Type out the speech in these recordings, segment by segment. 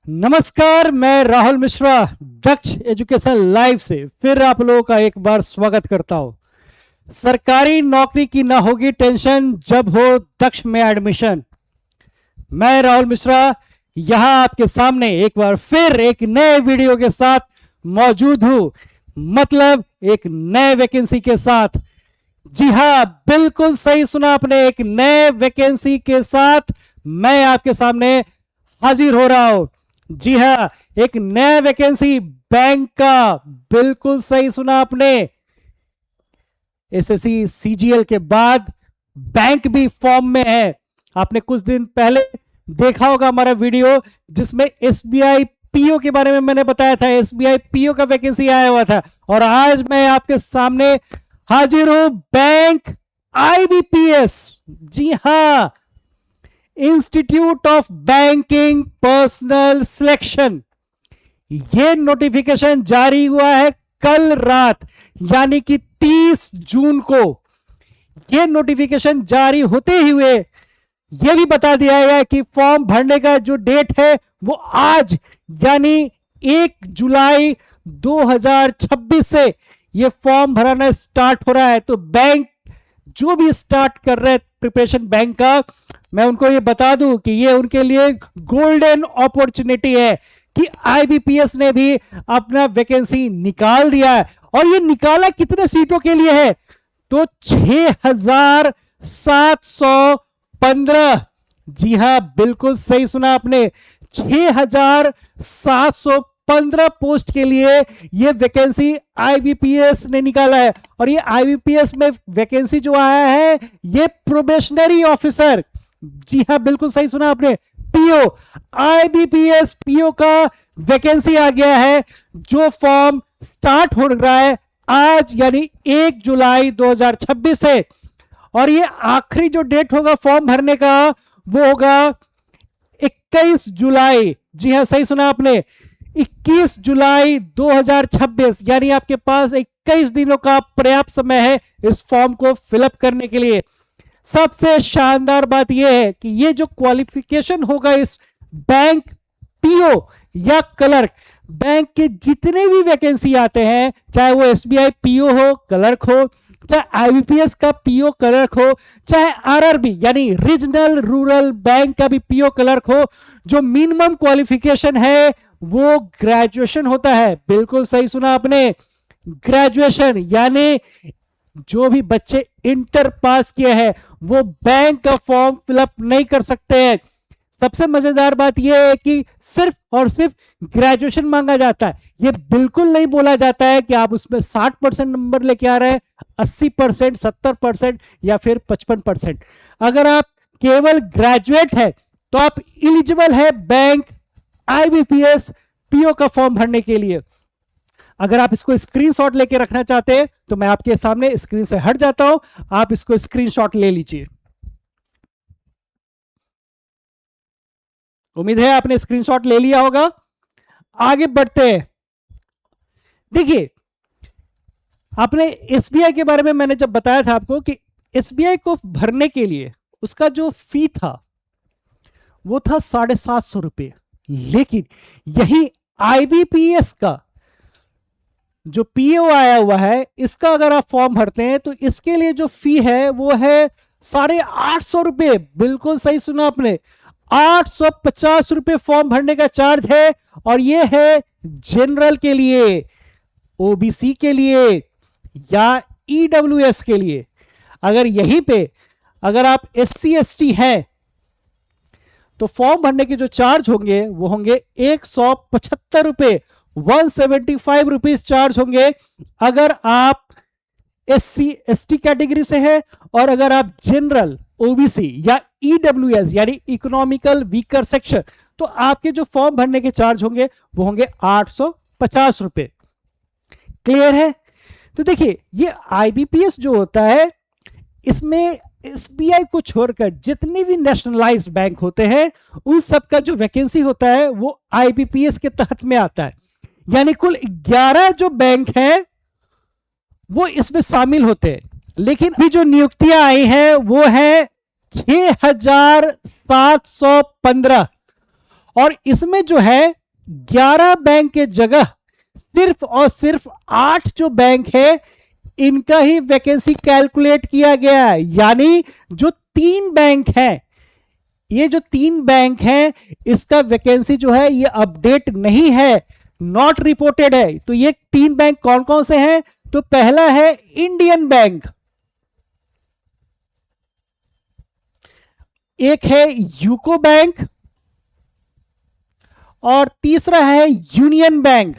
नमस्कार, मैं राहुल मिश्रा दक्ष education live से फिर आप लोगों का एक बार स्वागत करता हूं। सरकारी नौकरी की ना होगी टेंशन जब हो दक्ष में एडमिशन। मैं राहुल मिश्रा यहां आपके सामने एक बार फिर एक नए वीडियो के साथ मौजूद हूं, मतलब एक नए वैकेंसी के साथ। जी हां, बिल्कुल सही सुना आपने, एक नए वैकेंसी के साथ मैं आपके सामने हाजिर हो रहा हूं। जी हाँ, एक नया वैकेंसी बैंक का, बिल्कुल सही सुना आपने। एसएससी सीजीएल के बाद बैंक भी फॉर्म में है। आपने कुछ दिन पहले देखा होगा हमारा वीडियो जिसमें एसबीआई पीओ के बारे में मैंने बताया था। एसबीआई पीओ का वैकेंसी आया हुआ था और आज मैं आपके सामने हाजिर हूं बैंक आईबीपीएस। जी हां, institute of banking personal selection. यह नोटिफिकेशन जारी हुआ है कल रात, यानी कि 30 जून को। यह नोटिफिकेशन जारी होते ही हुए यह भी बता दिया गया कि फॉर्म भरने का जो डेट है वो आज, यानी 1 जुलाई 2026 से यह फॉर्म भराना स्टार्ट हो रहा है। तो बैंक जो भी स्टार्ट कर रहे हैं प्रिपरेशन बैंक का, मैं उनको ये बता दूं कि ये उनके लिए गोल्डन अपॉर्चुनिटी है कि आईबीपीएस ने भी अपना वैकेंसी निकाल दिया है। और ये निकाला कितने सीटों के लिए है? तो 6715। जी हां, बिल्कुल सही सुना आपने, 6715 पोस्ट के लिए ये वैकेंसी आईबीपीएस ने निकाला है। और ये आईबीपीएस में वैकेंसी जो आया है ये प्रोबेशनरी ऑफिसर। जी हां, बिल्कुल सही सुना आपने, पीओ, आईबीपीएस पीओ का वैकेंसी आ गया है, जो फॉर्म स्टार्ट हो रहा है आज, यानी 1 जुलाई 2026 से। और ये आखिरी जो डेट होगा फॉर्म भरने का वो होगा 21 जुलाई। जी हां, सही सुना आपने, 21 जुलाई 2026, यानी आपके पास 21 दिनों का पर्याप्त समय है इस फॉर्म को फिलअप करने के लिए। सबसे शानदार बात यह है कि ये जो क्वालिफिकेशन होगा इस बैंक पीओ या क्लर्क, बैंक के जितने भी वैकेंसी आते हैं, चाहे वो एसबीआई पीओ हो, क्लर्क हो, चाहे आईबीपीएस का पीओ क्लर्क हो, चाहे आरआरबी यानी रीजनल रूरल बैंक का भी पीओ क्लर्क हो, जो मिनिमम क्वालिफिकेशन है वो ग्रेजुएशन होता है। बिल्कुल सही सुना आपने, ग्रेजुएशन, यानी जो भी बच्चे इंटर पास किए हैं वो बैंक का फॉर्म फिलअप नहीं कर सकते हैं। सबसे मजेदार बात यह है कि सिर्फ और सिर्फ ग्रेजुएशन मांगा जाता है। यह बिल्कुल नहीं बोला जाता है कि आप उसमें 60% नंबर लेके आ रहे हैं, 80%, 70% या फिर 55%। अगर आप केवल ग्रेजुएट है तो आप इलिजिबल है बैंक आईबीपीएस पीओ का फॉर्म भरने के लिए। अगर आप इसको स्क्रीनशॉट लेके रखना चाहते हैं तो मैं आपके सामने स्क्रीन से हट जाता हूं, आप इसको स्क्रीनशॉट ले लीजिए। उम्मीद है आपने स्क्रीनशॉट ले लिया होगा। आगे बढ़ते हैं। देखिए, आपने एसबीआई के बारे में मैंने जब बताया था आपको कि एसबीआई को भरने के लिए उसका जो फी था वो था 750 रुपए, लेकिन यही आईबीपीएस का जो पीओ आया हुआ है इसका अगर आप फॉर्म भरते हैं तो इसके लिए जो फी है वो है 850 रुपए। बिल्कुल सही सुना आपने, 850 रुपए फॉर्म भरने का चार्ज है। और ये है जनरल के लिए, ओबीसी के लिए या ईडब्ल्यूएस के लिए। अगर यहीं पे अगर आप एससी एसटी हैं तो फॉर्म भरने के जो चार्ज होंगे वो होंगे 175 रुपए, 175 रुपीज चार्ज होंगे अगर आप एससी एसटी कैटेगरी से हैं। और अगर आप जनरल, ओबीसी या ईडब्ल्यूएस यानी इकोनॉमिकल वीकर सेक्शन, तो आपके जो फॉर्म भरने के चार्ज होंगे वो होंगे 850 रुपए। क्लियर है? तो देखिए, ये आईबीपीएस जो होता है इसमें एसबीआई को छोड़कर जितने भी नेशनलाइज्ड बैंक होते हैं उन सब का जो वैकेंसी होता है वो आईबीपीएस के तहत में आता है। यानी कुल 11 जो बैंक हैं वो इसमें शामिल होते हैं। लेकिन अभी जो नियुक्तियां आई हैं वो है 6715। और इसमें जो है 11 बैंक के जगह सिर्फ और सिर्फ 8 जो बैंक है इनका ही वैकेंसी कैलकुलेट किया गया है। यानी जो 3 बैंक हैं, ये जो 3 बैंक हैं इसका वैकेंसी जो है ये अपडेट नहीं है, नॉट रिपोर्टेड है। तो ये 3 बैंक कौन कौन से हैं? तो पहला है इंडियन बैंक, एक है यूको बैंक और तीसरा है यूनियन बैंक।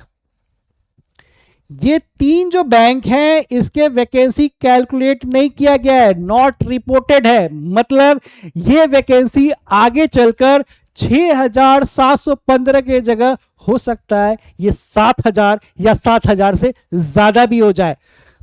ये 3 जो बैंक हैं इसके वैकेंसी कैलकुलेट नहीं किया गया है, नॉट रिपोर्टेड है। मतलब ये वैकेंसी आगे चलकर 6,715 के जगह हो सकता है ये 7,000 या 7,000 से ज्यादा भी हो जाए।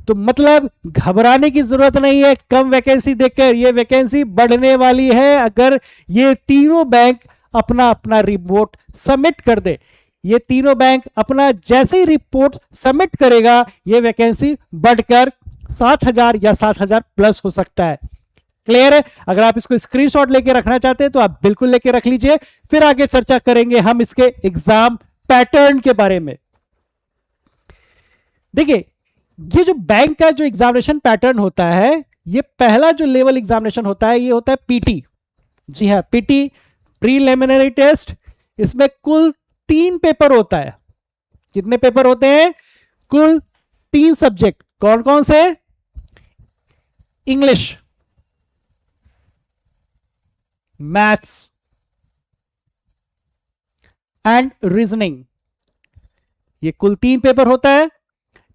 तो मतलब घबराने की जरूरत नहीं है कम वैकेंसी देखकर, ये वैकेंसी बढ़ने वाली है अगर ये तीनों बैंक अपना अपना रिपोर्ट सबमिट कर दे। ये तीनों बैंक अपना जैसे ही रिपोर्ट सबमिट करेगा ये वैकेंसी बढ़कर 7,000 या 7,000 प्लस हो सकता है। क्लियर है? अगर आप इसको स्क्रीनशॉट लेके रखना चाहते हैं तो आप बिल्कुल लेके रख लीजिए, फिर आगे चर्चा करेंगे हम इसके एग्जाम पैटर्न के बारे में। देखिए ये जो बैंक का जो एग्जामिनेशन पैटर्न होता है, ये पहला जो लेवल एग्जामिनेशन होता है ये होता है पीटी। जी हाँ, पीटी, प्रीलिमिनरी टेस्ट। इसमें कुल 3 पेपर होता है। कितने पेपर होते हैं? कुल 3 सब्जेक्ट। कौन कौन से? English, maths and reasoning. ये कुल 3 पेपर होता है।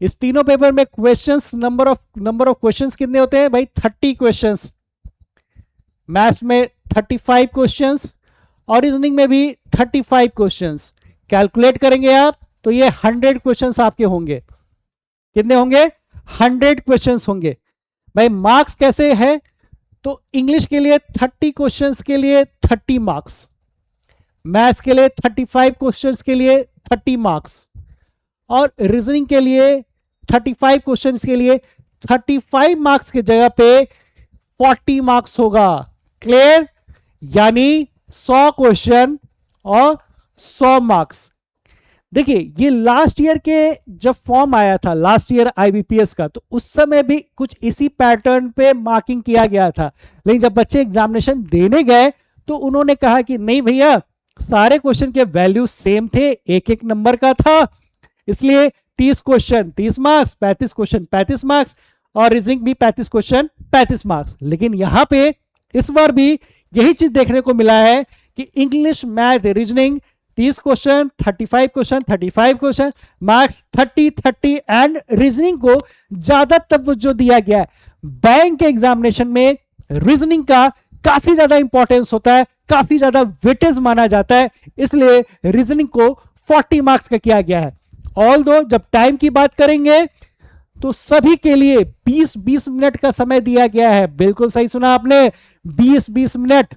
इस तीनों पेपर में क्वेश्चंस, नंबर ऑफ क्वेश्चंस कितने होते हैं भाई? 30 क्वेश्चंस। मैथ्स में 35 क्वेश्चंस और रीजनिंग में भी 35 क्वेश्चंस। कैलकुलेट करेंगे आप तो ये 100 क्वेश्चंस आपके होंगे। कितने होंगे? 100 क्वेश्चंस होंगे। भाई मार्क्स कैसे है? तो इंग्लिश के लिए 30 क्वेश्चंस के लिए 30 मार्क्स, मैथ्स के लिए 35 क्वेश्चंस के लिए 30 मार्क्स और रीजनिंग के लिए 35 क्वेश्चंस के लिए 35 मार्क्स की जगह पे 40 मार्क्स होगा। क्लियर? यानी 100 क्वेश्चन और 100 मार्क्स। देखिए ये लास्ट ईयर के जब फॉर्म आया था, लास्ट ईयर आईबीपीएस का, तो उस समय भी कुछ इसी पैटर्न पे मार्किंग किया गया था। लेकिन जब बच्चे एग्जामिनेशन देने गए तो उन्होंने कहा कि नहीं भैया, सारे क्वेश्चन के वैल्यू सेम थे, एक एक नंबर का था, इसलिए 30 क्वेश्चन 30 मार्क्स, 35 क्वेश्चन 35 मार्क्स और रीजनिंग भी 35 क्वेश्चन 35 मार्क्स। लेकिन यहां पे इस बार भी यही चीज देखने को मिला है कि English, math, reasoning 30 question 35 question 35 question, marks 30 and reasoning को ज्यादा तवज्जो दिया गया है। बैंक के एग्जामिनेशन में रीजनिंग का काफी ज्यादा इंपॉर्टेंस होता है, काफी ज्यादा वेटेज माना जाता है, इसलिए रीजनिंग को 40 मार्क्स का किया गया है। ऑल दो जब टाइम की बात करेंगे तो सभी के लिए 20-20 मिनट का समय दिया गया है। बिल्कुल सही सुना आपने, 20-20 मिनट।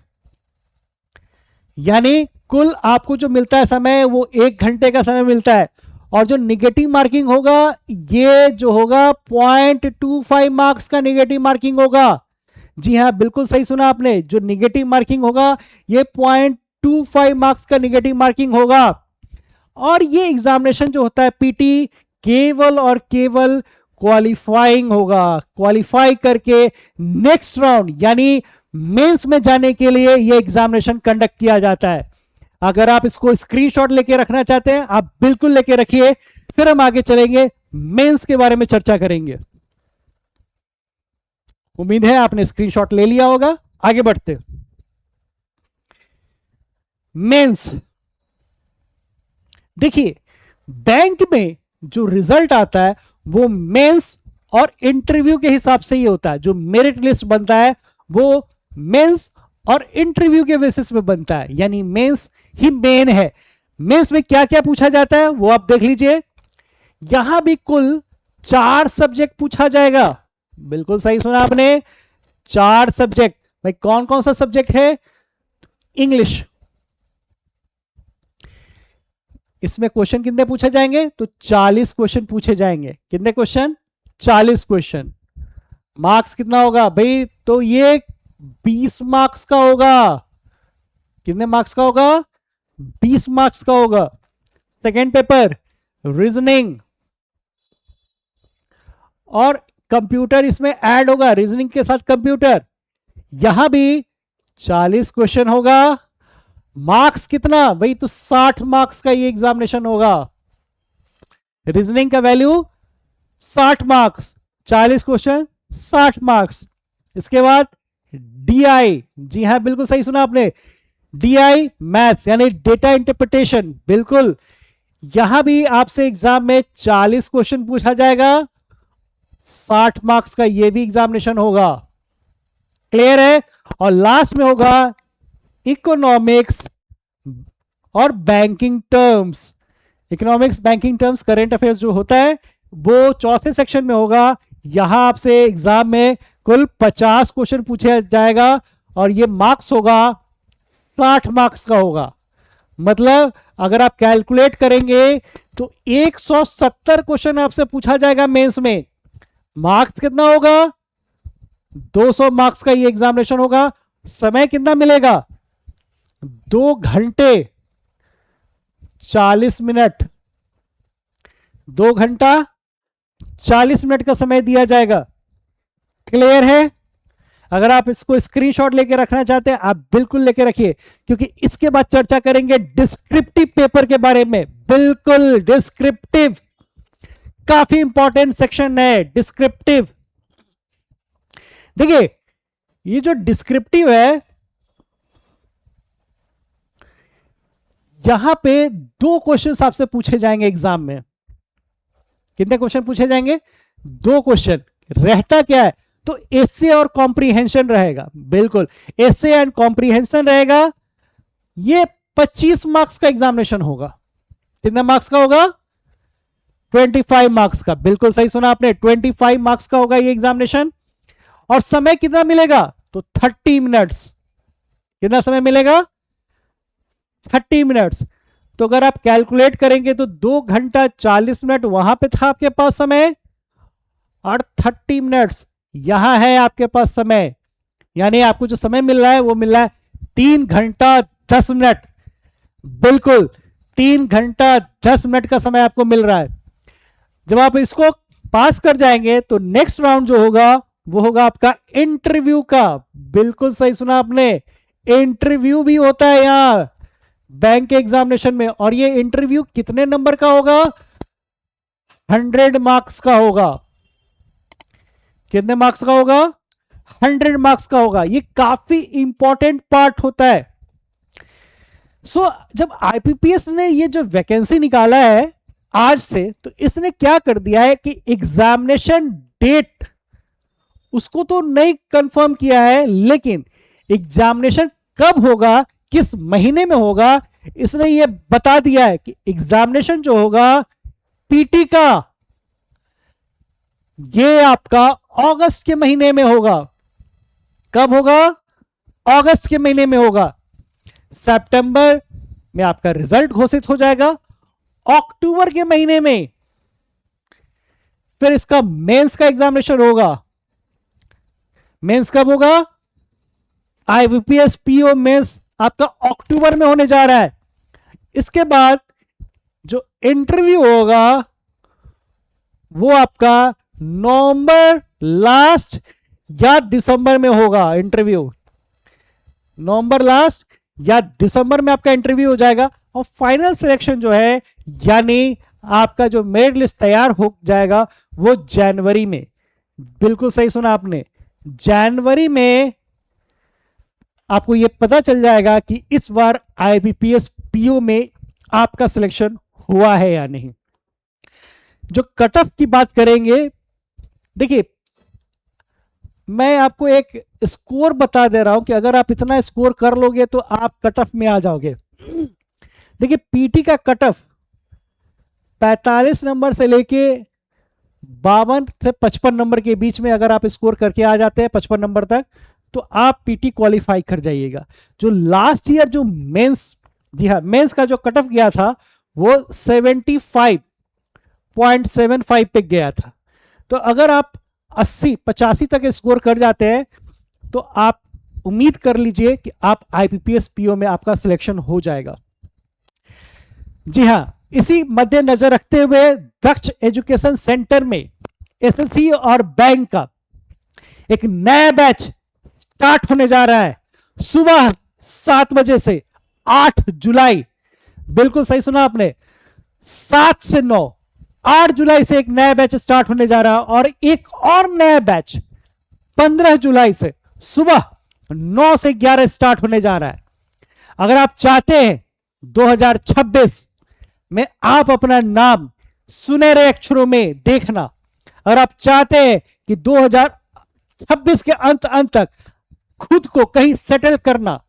यानी कुल आपको जो मिलता है समय वो 1 घंटे का समय मिलता है। और जो निगेटिव मार्किंग होगा ये जो होगा 0.25 मार्क्स का निगेटिव मार्किंग होगा। जी हाँ, बिल्कुल सही सुना आपने, जो निगेटिव मार्किंग होगा ये 0.25 मार्क्स का निगेटिव मार्किंग होगा। और ये एग्जामिनेशन जो होता है पीटी, केवल और केवल क्वालिफाइंग होगा। क्वालिफाई करके नेक्स्ट राउंड यानी मेंस में जाने के लिए ये एग्जामिनेशन कंडक्ट किया जाता है। अगर आप इसको स्क्रीनशॉट लेके रखना चाहते हैं आप बिल्कुल लेके रखिए, फिर हम आगे चलेंगे, मेंस के बारे में चर्चा करेंगे। उम्मीद है आपने स्क्रीनशॉट ले लिया होगा। आगे बढ़ते। मेंस, देखिए बैंक में जो रिजल्ट आता है वो मेंस और इंटरव्यू के हिसाब से ही होता है। जो मेरिट लिस्ट बनता है वो मेंस और इंटरव्यू के बेसिस पे बनता है, यानी मेंस ही मेन है। मेंस में क्या क्या पूछा जाता है वो आप देख लीजिए। यहां भी कुल 4 सब्जेक्ट पूछा जाएगा। बिल्कुल सही सुना आपने, 4 सब्जेक्ट। भाई कौन कौन सा सब्जेक्ट है? इंग्लिश। इसमें क्वेश्चन कितने पूछे जाएंगे? तो 40 क्वेश्चन पूछे जाएंगे। कितने क्वेश्चन? 40 क्वेश्चन। मार्क्स कितना होगा भाई? तो ये 20 मार्क्स का होगा। कितने मार्क्स का होगा? 20 मार्क्स का होगा। सेकेंड पेपर रीजनिंग, और कंप्यूटर इसमें ऐड होगा, रीजनिंग के साथ कंप्यूटर। यहां भी 40 क्वेश्चन होगा। मार्क्स कितना भाई, तो 60 मार्क्स का ये एग्जामिनेशन होगा। रीजनिंग का वैल्यू 60 मार्क्स, 40 क्वेश्चन 60 मार्क्स। इसके बाद डीआई, जी हाँ बिल्कुल सही सुना आपने, डीआई मैथ्स यानी डेटा इंटरप्रिटेशन, बिल्कुल। यहां भी आपसे एग्जाम में 40 क्वेश्चन पूछा जाएगा, 60 मार्क्स का ये भी एग्जामिनेशन होगा। क्लियर है? और लास्ट में होगा इकोनॉमिक्स और banking terms. Economics banking terms current affairs जो होता है वो चौथे सेक्शन में होगा। यहां आपसे एग्जाम में कुल 50 क्वेश्चन पूछा जाएगा और ये मार्क्स होगा 60 मार्क्स का होगा। मतलब अगर आप कैलकुलेट करेंगे तो 170 क्वेश्चन आपसे पूछा जाएगा मेंस में। मार्क्स कितना होगा, 200 मार्क्स का ये एग्जामिनेशन होगा। समय कितना मिलेगा, 2 घंटे 40 मिनट, 2 घंटा 40 मिनट का समय दिया जाएगा। क्लियर है? अगर आप इसको स्क्रीनशॉट लेके रखना चाहते हैं आप बिल्कुल लेके रखिए, क्योंकि इसके बाद चर्चा करेंगे डिस्क्रिप्टिव पेपर के बारे में। बिल्कुल डिस्क्रिप्टिव, काफी इंपॉर्टेंट सेक्शन है डिस्क्रिप्टिव। देखिए ये जो डिस्क्रिप्टिव है, यहां पे 2 क्वेश्चन आपसे पूछे जाएंगे एग्जाम में। कितने क्वेश्चन पूछे जाएंगे, 2 क्वेश्चन। रहता क्या है, तो एसे और कॉम्प्रीहेंशन रहेगा। बिल्कुल एसे एंड कॉम्प्रीहेंशन रहेगा। ये 25 मार्क्स का एग्जामिनेशन होगा। कितने मार्क्स का होगा, 25 मार्क्स का। बिल्कुल सही सुना आपने, 25 मार्क्स का होगा ये एग्जामिनेशन। और समय कितना मिलेगा, तो 30 मिनट्स। कितना समय मिलेगा, 30 मिनट्स। तो अगर आप कैलकुलेट करेंगे तो 2 घंटा 40 मिनट वहां पे था आपके पास समय, और 30 मिनट्स यहां है आपके पास समय। यानी आपको जो समय मिल रहा है वो मिल रहा है 3 घंटा 10 मिनट। बिल्कुल 3 घंटा 10 मिनट का समय आपको मिल रहा है। जब आप इसको पास कर जाएंगे तो नेक्स्ट राउंड जो होगा वो होगा आपका इंटरव्यू का। बिल्कुल सही सुना आपने, इंटरव्यू भी होता है यहां बैंक के एग्जामिनेशन में। और ये इंटरव्यू कितने नंबर का होगा, 100 मार्क्स का होगा। कितने मार्क्स का होगा, 100 मार्क्स का होगा। ये काफी इंपॉर्टेंट पार्ट होता है। जब आईपीपीएस ने ये जो वैकेंसी निकाला है आज से, तो इसने क्या कर दिया है कि एग्जामिनेशन डेट उसको तो नहीं कंफर्म किया है, लेकिन एग्जामिनेशन कब होगा, किस महीने में होगा, इसने ये बता दिया है कि एग्जामिनेशन जो होगा पीटी का, ये आपका अगस्त के महीने में होगा। कब होगा, अगस्त के महीने में होगा। सितंबर में आपका रिजल्ट घोषित हो जाएगा, अक्टूबर के महीने में फिर इसका मेंस का एग्जामिनेशन होगा। मेंस कब होगा, आईबीपीएस पीओ मेंस आपका अक्टूबर में होने जा रहा है। इसके बाद जो इंटरव्यू होगा वो आपका नवंबर लास्ट या दिसंबर में होगा। इंटरव्यू नवंबर लास्ट या दिसंबर में आपका इंटरव्यू हो जाएगा। और फाइनल सिलेक्शन जो है, यानी आपका जो मेरिट लिस्ट तैयार हो जाएगा वो जनवरी में। बिल्कुल सही सुना आपने, जनवरी में आपको ये पता चल जाएगा कि इस बार आईबीपीएस पीओ में आपका सिलेक्शन हुआ है या नहीं। जो कट ऑफ की बात करेंगे, देखिए मैं आपको एक स्कोर बता दे रहा हूं कि अगर आप इतना स्कोर कर लोगे तो आप कट ऑफ में आ जाओगे। देखिए पीटी का कट ऑफ 45 नंबर से लेके 52 से 55 नंबर के बीच में अगर आप स्कोर करके आ जाते हैं 55 नंबर तक, तो आप पीटी क्वालिफाई कर जाइएगा। जो लास्ट ईयर जो मेंस, जी हाँ मेंस का जो कट ऑफ गया था वो 75.75 पे गया था। तो अगर आप 85 तक स्कोर कर जाते हैं तो आप उम्मीद कर लीजिए कि आप आईपीपीएस पीओ में आपका सिलेक्शन हो जाएगा। जी हां, इसी मद्देनजर रखते हुए दक्ष एजुकेशन सेंटर में एसएससी और बैंक का एक नया बैच स्टार्ट होने जा रहा है सुबह 7 बजे से 8 जुलाई। बिल्कुल सही सुना आपने, 7 से 9, 8 जुलाई से एक नया बैच स्टार्ट होने जा रहा है और एक और नया बैच 15 जुलाई से सुबह 9 से 11 स्टार्ट होने जा रहा है। अगर आप चाहते हैं 2026 में आप अपना नाम सुनहरे अक्षरों में देखना, अगर आप चाहते हैं कि 2026 के अंत तक खुद को कहीं सेटल करना,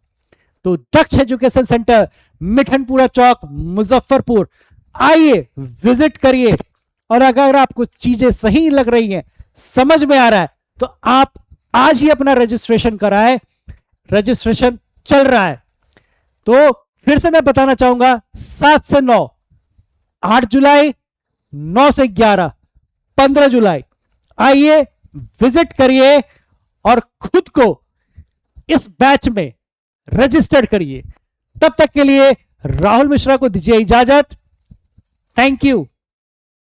तो दक्ष एजुकेशन सेंटर मिठनपुरा चौक मुजफ्फरपुर आइए, विजिट करिए। और अगर आपको चीजें सही लग रही हैं, समझ में आ रहा है, तो आप आज ही अपना रजिस्ट्रेशन कराएं। रजिस्ट्रेशन चल रहा है। तो फिर से मैं बताना चाहूंगा, 7 से 9, 8 जुलाई, 9 से 11, 15 जुलाई आइए, विजिट करिए और खुद को इस बैच में रजिस्टर्ड करिए। तब तक के लिए राहुल मिश्रा को दीजिए इजाजत। Thank you.